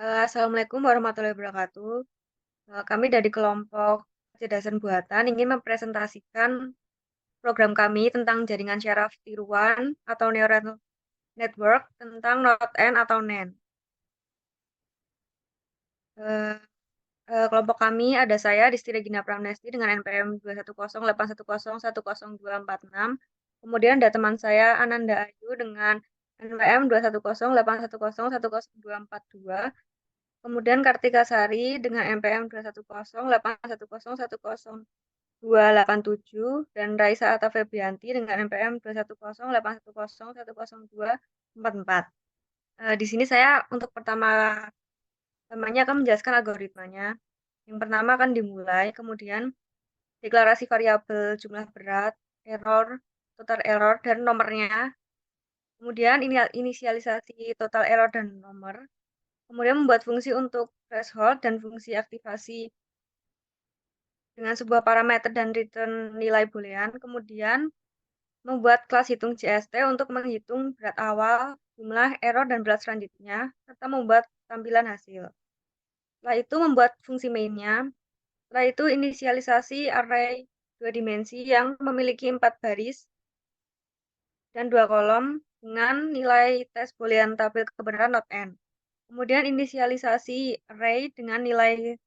Assalamualaikum warahmatullahi wabarakatuh. Kami dari kelompok kecerdasan buatan ingin mempresentasikan program kami tentang jaringan syaraf tiruan atau neural network tentang Node N atau NEN. Eee Kelompok kami ada saya, Disti Regina Pramnesti dengan NPM 21081010246. Kemudian ada teman saya, Ananda Ayu dengan NPM 21081010242. Kemudian Kartika Sari dengan NPM 21081010287 dan Raisa Atta Febrianti dengan NPM 21081010244. Di sini saya untuk pertamanya akan menjelaskan algoritmanya. Yang pertama akan dimulai, kemudian deklarasi variabel jumlah berat, error, total error, dan nomornya. Kemudian inisialisasi total error dan nomor. Kemudian membuat fungsi untuk threshold dan fungsi aktivasi dengan sebuah parameter dan return nilai boolean. Kemudian membuat kelas hitung JST untuk menghitung berat awal, jumlah error, dan berat selanjutnya, serta membuat tampilan hasil. Setelah itu membuat fungsi mainnya. Setelah itu inisialisasi array 2 dimensi yang memiliki 4 baris dan 2 kolom dengan nilai tes boolean tabel kebenaran not n. Kemudian inisialisasi array dengan nilai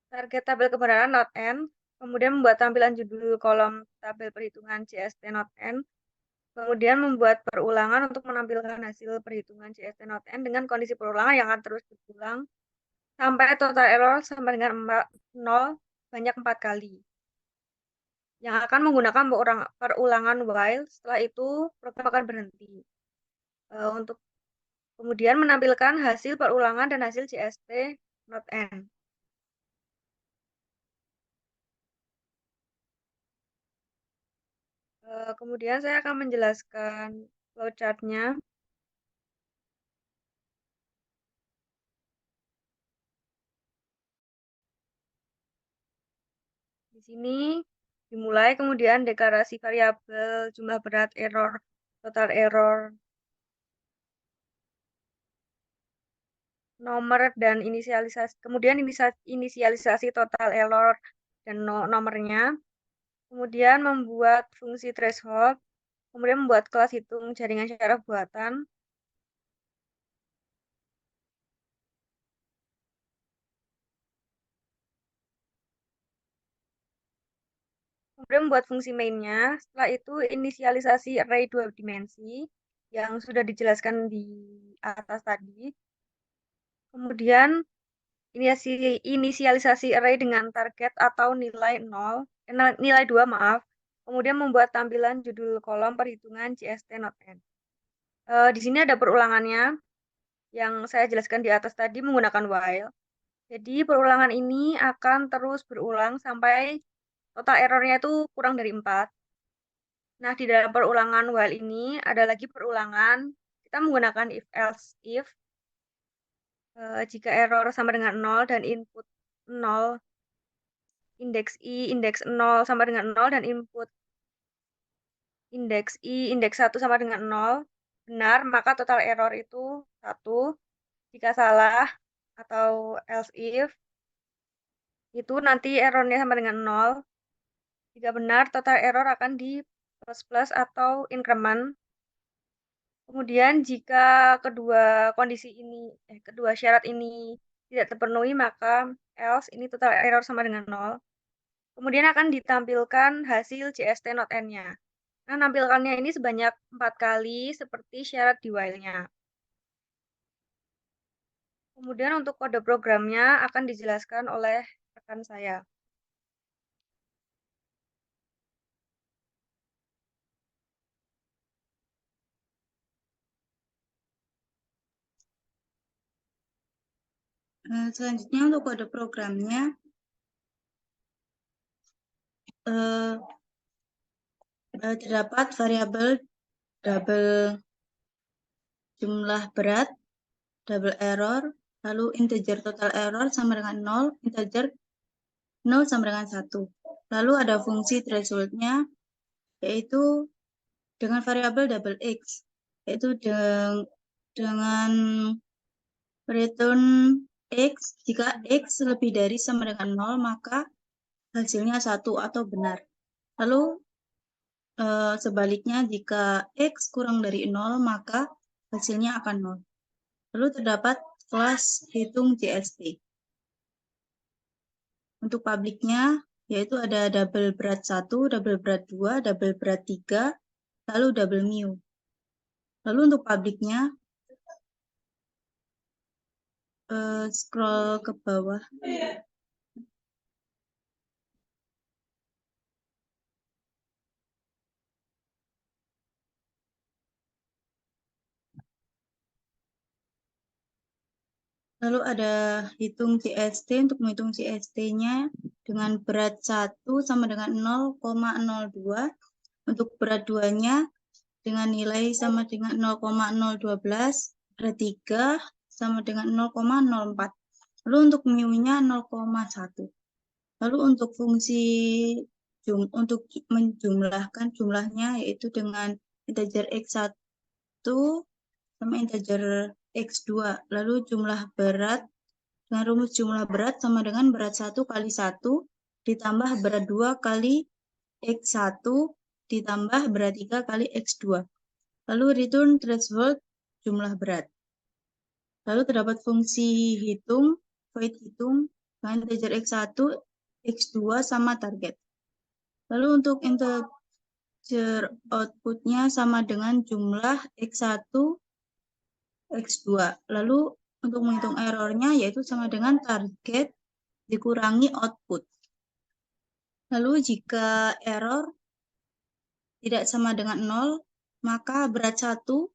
target tabel kebenaran not n. Kemudian membuat tampilan judul kolom tabel perhitungan JST not n. Kemudian membuat perulangan untuk menampilkan hasil perhitungan JST not n dengan kondisi perulangan yang akan terus berulang sampai total error sama dengan 0 banyak 4 kali. Yang akan menggunakan perulangan while, setelah itu program akan berhenti. Untuk kemudian menampilkan hasil perulangan dan hasil JST not n. Kemudian saya akan menjelaskan flowchart-nya. Di sini dimulai, kemudian deklarasi variabel, jumlah berat, error, total error, nomor, dan inisialisasi. Kemudian inisialisasi total error dan nomornya. Kemudian membuat fungsi threshold. Kemudian membuat kelas hitung jaringan syaraf buatan. Kemudian membuat fungsi mainnya. Setelah itu inisialisasi array 2 dimensi yang sudah dijelaskan di atas tadi. Kemudian inisialisasi array dengan target atau nilai 0, nilai 2 maaf. Kemudian membuat tampilan judul kolom perhitungan JST not n. Di sini ada perulangannya yang saya jelaskan di atas tadi menggunakan while. Jadi perulangan ini akan terus berulang sampai total errornya itu kurang dari 4. Nah, di dalam perulangan while ini ada lagi perulangan. Kita menggunakan if else if. Jika error sama dengan 0 dan input 0, indeks i, indeks 0 sama dengan 0 dan input indeks i, indeks 1 sama dengan 0, benar, maka total error itu 1. Jika salah atau else if, itu nanti errornya sama dengan 0. Jika benar, total error akan di plus atau increment. Kemudian jika kedua syarat ini tidak terpenuhi, maka else ini total error sama dengan 0. Kemudian akan ditampilkan hasil JST not n-nya. Nah, nampilkannya ini sebanyak 4 kali seperti syarat di while-nya. Kemudian untuk kode programnya akan dijelaskan oleh rekan saya. Selanjutnya untuk kode programnya terdapat variabel double jumlah berat, double error, lalu integer total error sama dengan 0, integer 0 sama dengan 1. Lalu ada fungsi threshold-nya, yaitu dengan variabel double x. yaitu dengan return X. Jika X lebih dari sama dengan 0, maka hasilnya 1 atau benar. Lalu sebaliknya, jika X kurang dari 0, maka hasilnya akan 0. Lalu terdapat kelas hitung JST. Untuk publiknya, yaitu ada double berat 1, double berat 2, double berat 3, lalu double mu. Lalu untuk publiknya, scroll ke bawah. Lalu ada hitung CST. Untuk menghitung CST-nya dengan berat 1 sama dengan 0,02. Untuk berat 2-nya dengan nilai sama dengan 0,012. Berat 3 sama dengan 0,04. Lalu untuk mu-nya 0,1. Lalu untuk fungsi untuk menjumlahkan jumlahnya yaitu dengan integer x1 sama integer x2. Lalu jumlah berat dengan rumus jumlah berat sama dengan berat 1 kali 1 ditambah berat 2 kali x1 ditambah berat 3 kali x2. Lalu return threshold jumlah berat. Lalu terdapat fungsi hitung, void hitung dengan integer x1, x2 sama target. Lalu untuk integer outputnya sama dengan jumlah x1, x2. Lalu untuk menghitung errornya yaitu sama dengan target dikurangi output. Lalu jika error tidak sama dengan 0, maka berat 1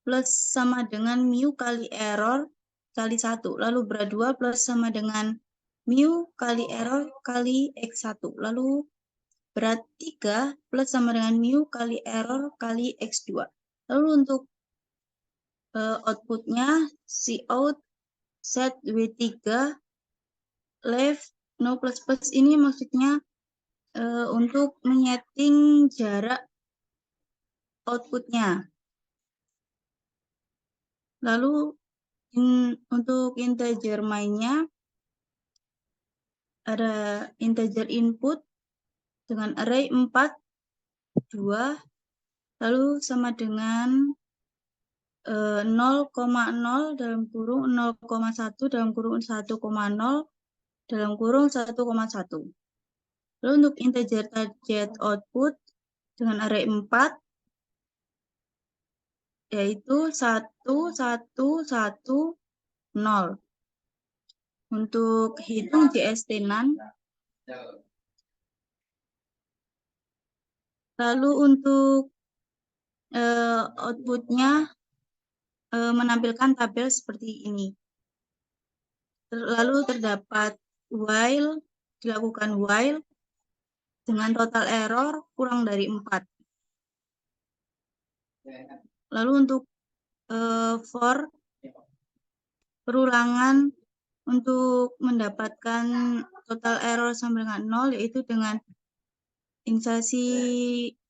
plus sama dengan mu kali error kali 1. Lalu berat 2 plus sama dengan mu kali error kali x1. Lalu berat 3 plus sama dengan mu kali error kali x2. Lalu untuk outputnya cout set w3 left no plus plus ini maksudnya untuk menyeting jarak outputnya. Lalu untuk integer mainnya ada integer input dengan array 4, 2, lalu sama dengan 0,0 dalam kurung 0,1 dalam kurung 1,0 dalam kurung 1,1. Lalu untuk integer target output dengan array 4 yaitu 1, 1, 1, 0. Untuk hitung JST NaN. Lalu untuk outputnya menampilkan tabel seperti ini. Lalu terdapat while, dilakukan while dengan total error kurang dari 4. Lalu untuk for perulangan untuk mendapatkan total error sama dengan 0 yaitu dengan instansi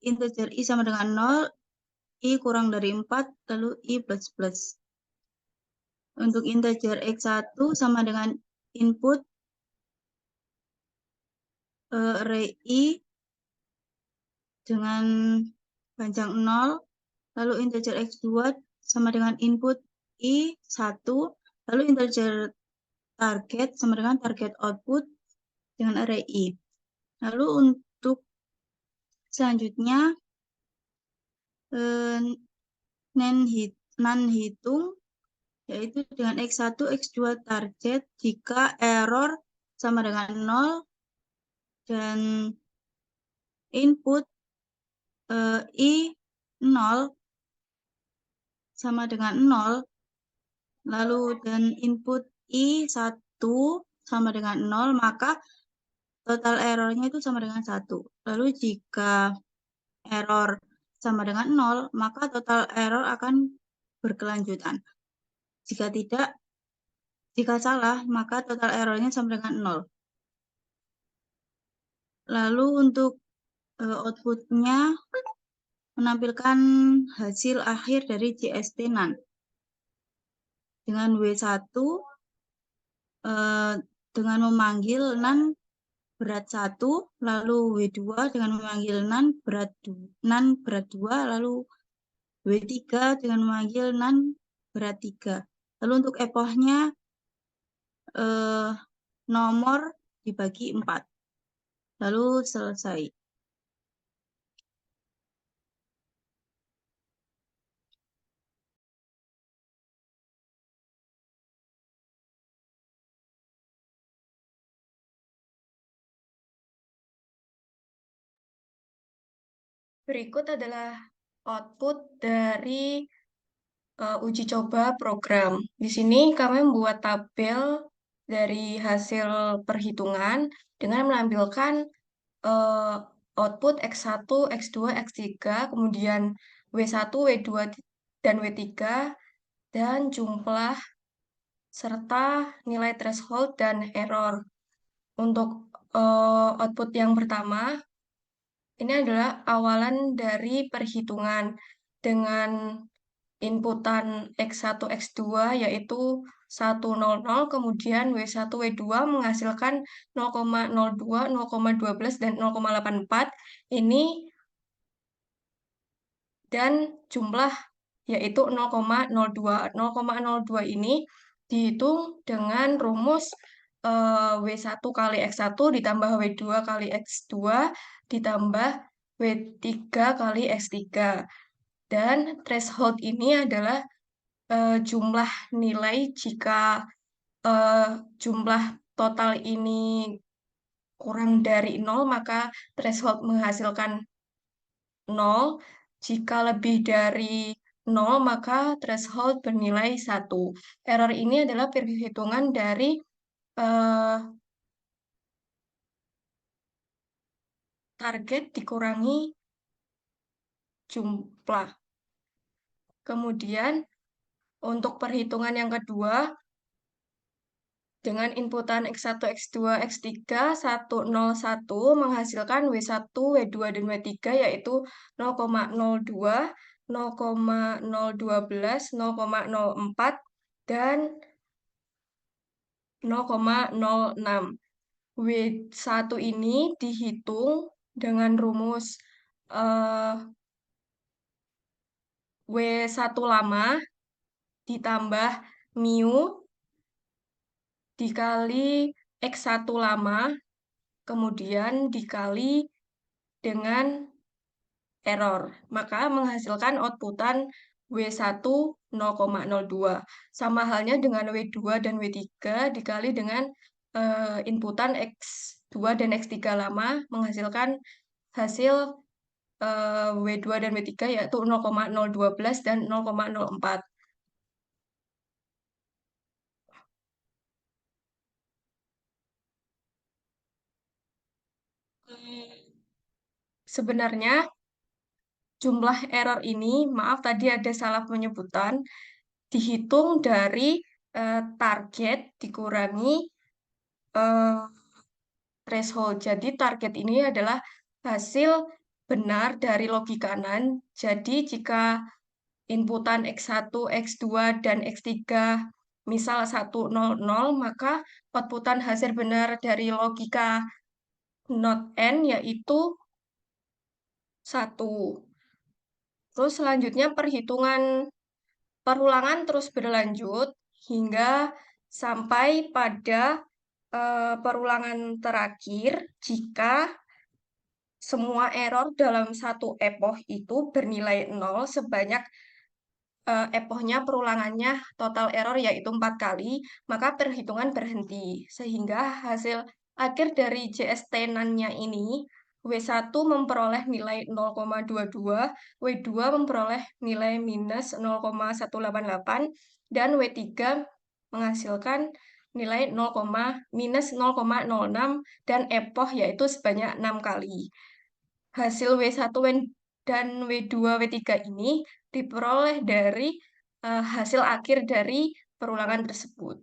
integer i sama dengan 0, i kurang dari 4, lalu i plus plus. Untuk integer x1 sama dengan input array i dengan panjang 0, lalu integer x2 sama dengan input i 1, lalu integer target sama dengan target output dengan array i. Lalu untuk selanjutnya NaN hitung yaitu dengan x1, x2 target jika error sama dengan 0 dan input i 0 sama dengan 0, lalu dan input i 1 sama dengan 0, maka total errornya itu sama dengan 1. Lalu jika error sama dengan 0, maka total error akan berkelanjutan. Jika salah, maka total errornya sama dengan 0. Lalu untuk outputnya menampilkan hasil akhir dari JST NaN. Dengan W1 dengan memanggil NaN berat 1, lalu W2 dengan memanggil NaN berat 2, lalu W3 dengan memanggil NaN berat 3. Lalu untuk epohnya nomor dibagi 4. Lalu selesai. Berikut adalah output dari uji coba program. Di sini kami membuat tabel dari hasil perhitungan dengan menampilkan output X1, X2, X3, kemudian W1, W2, dan W3, dan jumlah serta nilai threshold dan error. Untuk output yang pertama, ini adalah awalan dari perhitungan dengan inputan X1, X2 yaitu 100, kemudian W1, W2 menghasilkan 0,02, 0,12, dan 0,84. Ini dan jumlah yaitu 0,02. 0,02 ini dihitung dengan rumus W1 kali X1 ditambah W2 kali X2 ditambah W3 kali X3. Dan threshold ini adalah jumlah nilai jika jumlah total ini kurang dari 0, maka threshold menghasilkan 0. Jika lebih dari 0, maka threshold bernilai 1. Error ini adalah perhitungan dari target dikurangi jumlah. Kemudian, untuk perhitungan yang kedua, dengan inputan X1, X2, X3, 101 menghasilkan W1, W2, dan W3 yaitu 0,02, 0,012, 0,04, dan 0,06. W1 ini dihitung dengan rumus W1 lama ditambah mu dikali X1 lama, kemudian dikali dengan error. Maka menghasilkan outputan W1 0,02. Sama halnya dengan W2 dan W3 dikali dengan inputan X2 dan X3 lama, menghasilkan hasil W2 dan W3 yaitu 0,012 dan 0,04. Sebenarnya jumlah error ini, maaf tadi ada salah penyebutan, dihitung dari target dikurangi threshold. Jadi target ini adalah hasil benar dari logika NaN. Jadi jika inputan X1, X2, dan X3 misal 100, maka outputan hasil benar dari logika not N yaitu 1. Terus selanjutnya perulangan terus berlanjut hingga sampai pada perulangan terakhir jika semua error dalam satu epoch itu bernilai 0 sebanyak epochnya perulangannya total error yaitu 4 kali, maka perhitungan berhenti. Sehingga hasil akhir dari JST NaN-nya ini, W1 memperoleh nilai 0,22, W2 memperoleh nilai minus 0,188, dan W3 menghasilkan nilai minus 0,06 dan epoch yaitu sebanyak 6 kali. Hasil W1 dan W2, W3 ini diperoleh dari hasil akhir dari perulangan tersebut.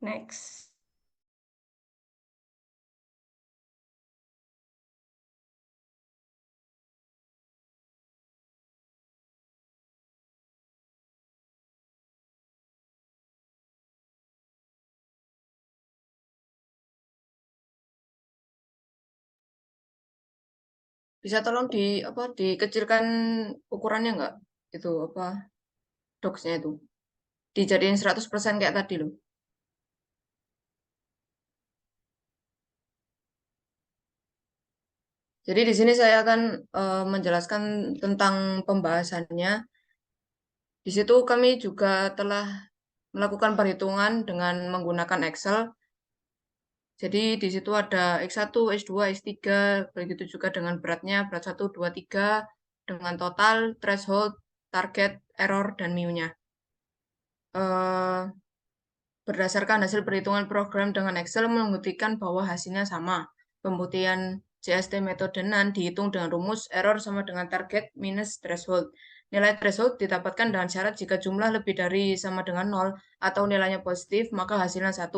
Next. Bisa tolong dikecilkan ukurannya nggak? Itu docs-nya itu. Dijadiin 100% kayak tadi loh. Jadi di sini saya akan menjelaskan tentang pembahasannya. Di situ kami juga telah melakukan perhitungan dengan menggunakan Excel. Jadi di situ ada X1, X2, X3, begitu juga dengan beratnya, berat 1, 2, 3, dengan total, threshold, target, error, dan mu-nya. Berdasarkan hasil perhitungan program dengan Excel membuktikan bahwa hasilnya sama. Pembuktian CST metode NaN dihitung dengan rumus error sama dengan target minus threshold. Nilai threshold didapatkan dengan syarat jika jumlah lebih dari sama dengan 0 atau nilainya positif, maka hasilnya 1.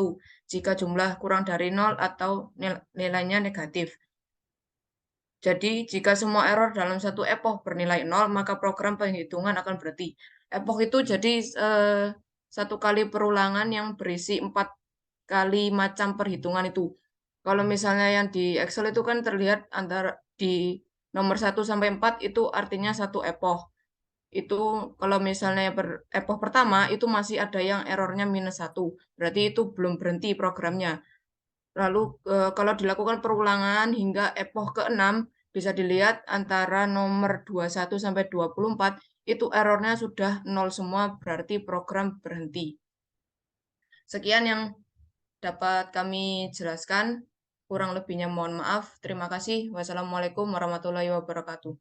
Jika jumlah kurang dari 0 atau nilainya negatif. Jadi, jika semua error dalam satu epoch bernilai 0, maka program penghitungan akan berhenti. Epoch itu jadi satu kali perulangan yang berisi 4 kali macam perhitungan itu. Kalau misalnya yang di Excel itu kan terlihat antara di nomor 1 sampai 4 itu artinya satu epoch. Itu kalau misalnya epoch pertama itu masih ada yang errornya minus 1. Berarti itu belum berhenti programnya. Lalu kalau dilakukan perulangan hingga epoch ke-6 bisa dilihat antara nomor 21 sampai 24 itu errornya sudah 0 semua, berarti program berhenti. Sekian yang dapat kami jelaskan. Kurang lebihnya mohon maaf. Terima kasih. Wassalamualaikum warahmatullahi wabarakatuh.